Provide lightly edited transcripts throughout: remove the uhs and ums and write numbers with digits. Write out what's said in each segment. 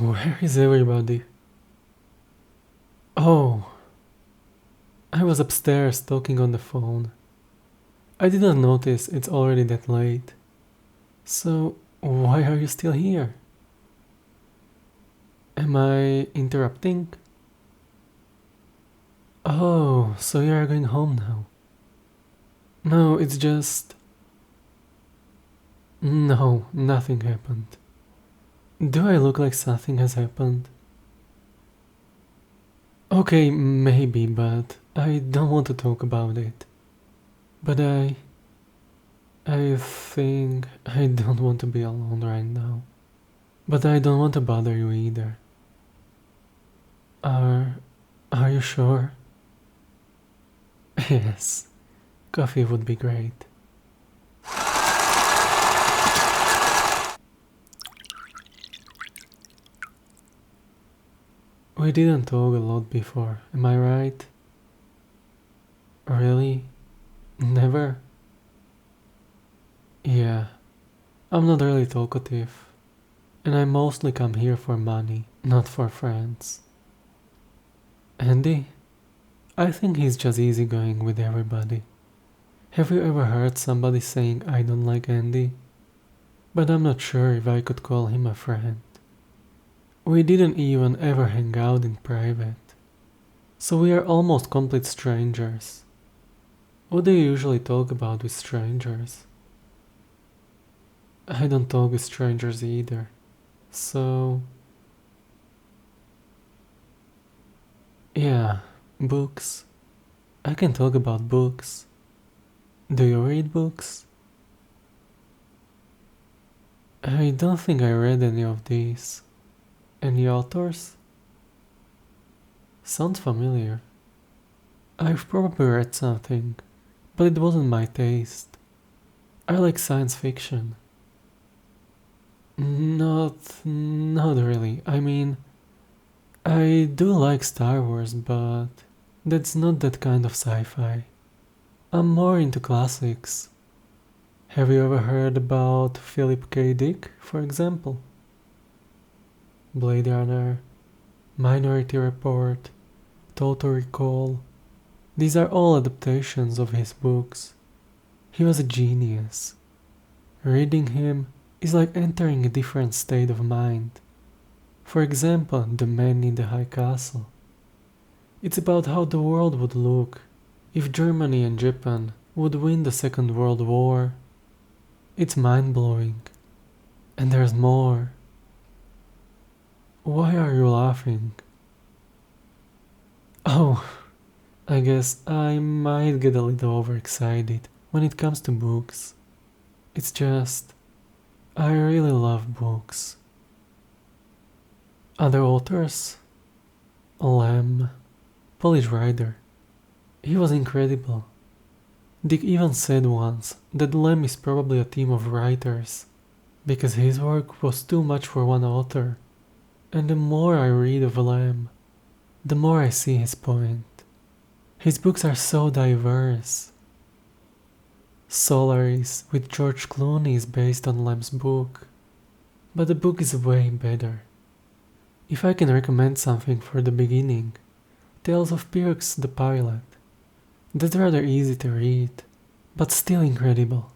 Where is everybody? Oh, I was upstairs talking on the phone. I didn't notice it's already that late. So, why are you still here? Am I interrupting? Oh, so you are going home now? No, it's just... No, nothing happened. Do I look like something has happened? Okay, maybe, but I don't want to talk about it. But I think I don't want to be alone right now. But I don't want to bother you either. Are you sure? Yes, coffee would be great. We didn't talk a lot before, am I right? Really? Never? Yeah, I'm not really talkative. And I mostly come here for money, not for friends. Andy? I think he's just easygoing with everybody. Have you ever heard somebody saying I don't like Andy? But I'm not sure if I could call him a friend. We didn't even ever hang out in private. So we are almost complete strangers. What do you usually talk about with strangers? I don't talk with strangers either. So... yeah, books. I can talk about books. Do you read books? I don't think I read any of these. Any authors? Sounds familiar. I've probably read something, but it wasn't my taste. I like science fiction. Not really. I mean, I do like Star Wars, but that's not that kind of sci-fi. I'm more into classics. Have you ever heard about Philip K. Dick, for example? Blade Runner, Minority Report, Total Recall. These are all adaptations of his books. He was a genius. Reading him is like entering a different state of mind. For example, The Man in the High Castle. It's about how the world would look if Germany and Japan would win the Second World War. It's mind-blowing. And there's more. Why are you laughing? Oh, I guess I might get a little overexcited when it comes to books. It's just, I really love books. Other authors? Lamb, Polish writer. He was incredible. Dick even said once that Lamb is probably a team of writers, because his work was too much for one author. And the more I read of Lamb, the more I see his point. His books are so diverse. Solaris with George Clooney is based on Lamb's book, but the book is way better. If I can recommend something for the beginning, Tales of Pirks the Pilot. That's rather easy to read, but still incredible.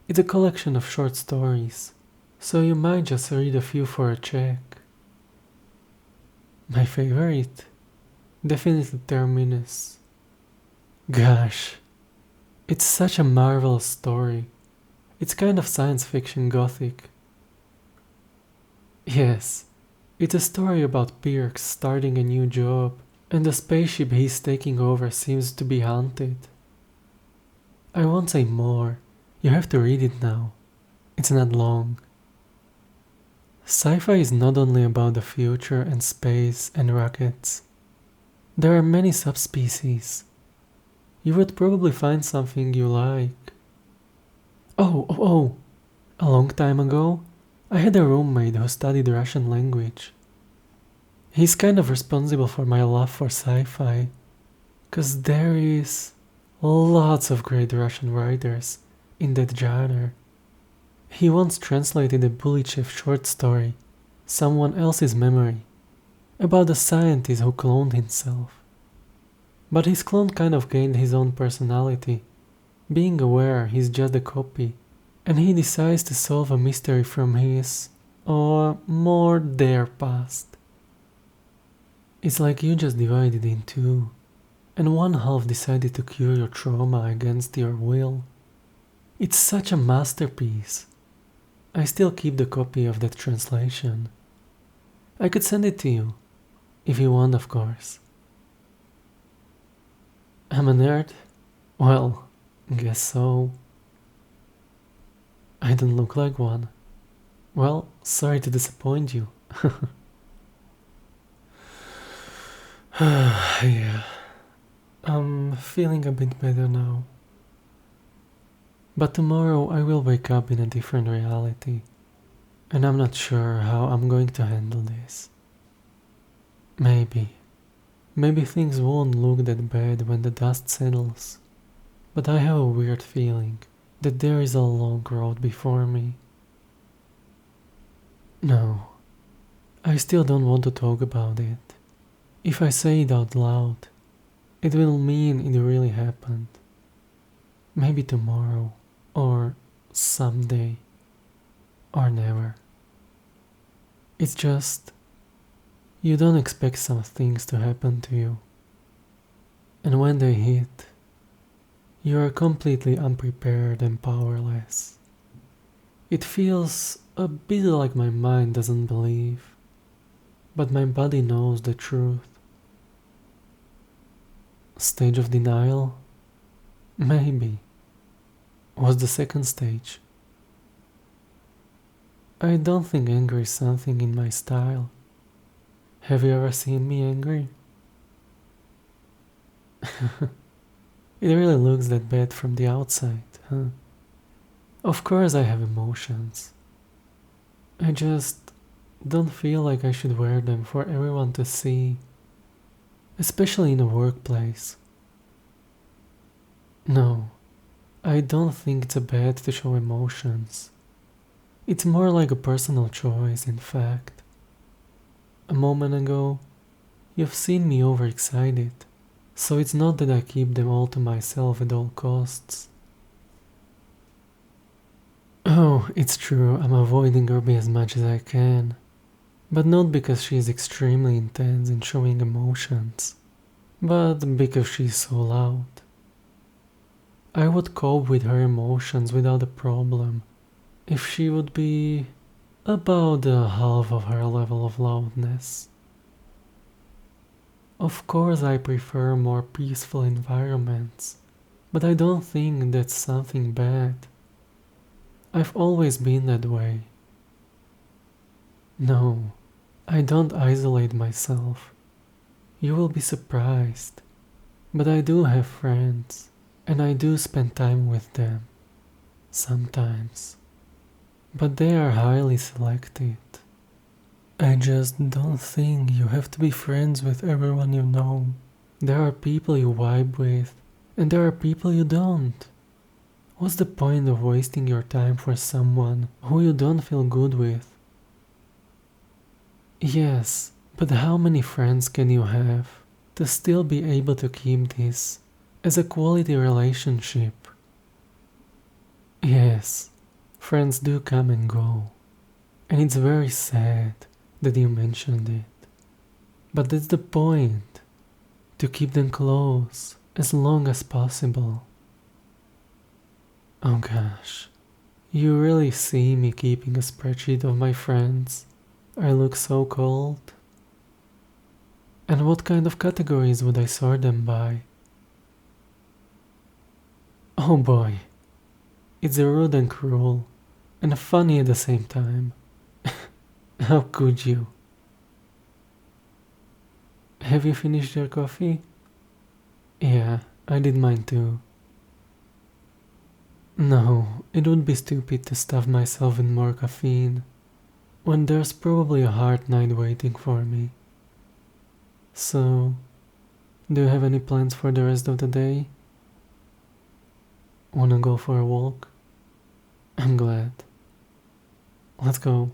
It's a collection of short stories, so you might just read a few for a check. My favorite? Definitely Terminus. Gosh, it's such a marvelous story. It's kind of science fiction gothic. Yes, it's a story about Pirks starting a new job, and the spaceship he's taking over seems to be haunted. I won't say more, you have to read it now. It's not long. Sci-fi is not only about the future and space and rockets. There are many subspecies. You would probably find something you like. Oh, a long time ago, I had a roommate who studied Russian language. He's kind of responsible for my love for sci-fi, 'cause there is lots of great Russian writers in that genre. He once translated a Bullichev short story, someone else's memory, about a scientist who cloned himself. But his clone kind of gained his own personality, being aware he's just a copy, and he decides to solve a mystery from his, or more their past. It's like you just divided in two, and one half decided to cure your trauma against your will. It's such a masterpiece. I still keep the copy of that translation. I could send it to you, if you want, of course. I'm a nerd? Well, guess so. I don't look like one. Well, sorry to disappoint you. Yeah, I'm feeling a bit better now. But tomorrow I will wake up in a different reality, and I'm not sure how I'm going to handle this. Maybe things won't look that bad when the dust settles, but I have a weird feeling that there is a long road before me. No, I still don't want to talk about it. If I say it out loud, it will mean it really happened. Maybe tomorrow, or someday, or never. It's just, you don't expect some things to happen to you. And when they hit, you are completely unprepared and powerless. It feels a bit like my mind doesn't believe, but my body knows the truth. Stage of denial? Maybe. Was the second stage. I don't think anger is something in my style. Have you ever seen me angry? It really looks that bad from the outside, huh? Of course I have emotions. I just don't feel like I should wear them for everyone to see, especially in a workplace. No, I don't think it's bad to show emotions. It's more like a personal choice, in fact. A moment ago, you've seen me overexcited, so it's not that I keep them all to myself at all costs. Oh, it's true, I'm avoiding Ruby as much as I can, but not because she is extremely intense in showing emotions, but because she's so loud. I would cope with her emotions without a problem if she would be about the half of her level of loudness. Of course I prefer more peaceful environments, but I don't think that's something bad. I've always been that way. No, I don't isolate myself. You will be surprised, but I do have friends, and I do spend time with them. Sometimes. But they are highly selected. I just don't think you have to be friends with everyone you know. There are people you vibe with, and there are people you don't. What's the point of wasting your time for someone who you don't feel good with? Yes, but how many friends can you have to still be able to keep this as a quality relationship? Yes, friends do come and go, and it's very sad that you mentioned it. But that's the point, to keep them close as long as possible. Oh gosh, you really see me keeping a spreadsheet of my friends? I look so cold. And what kind of categories would I sort them by? Oh boy, it's rude and cruel, and funny at the same time. How could you? Have you finished your coffee? Yeah, I did mine too. No, it would be stupid to stuff myself with more caffeine when there's probably a hard night waiting for me. So, do you have any plans for the rest of the day? Wanna go for a walk? I'm glad. Let's go.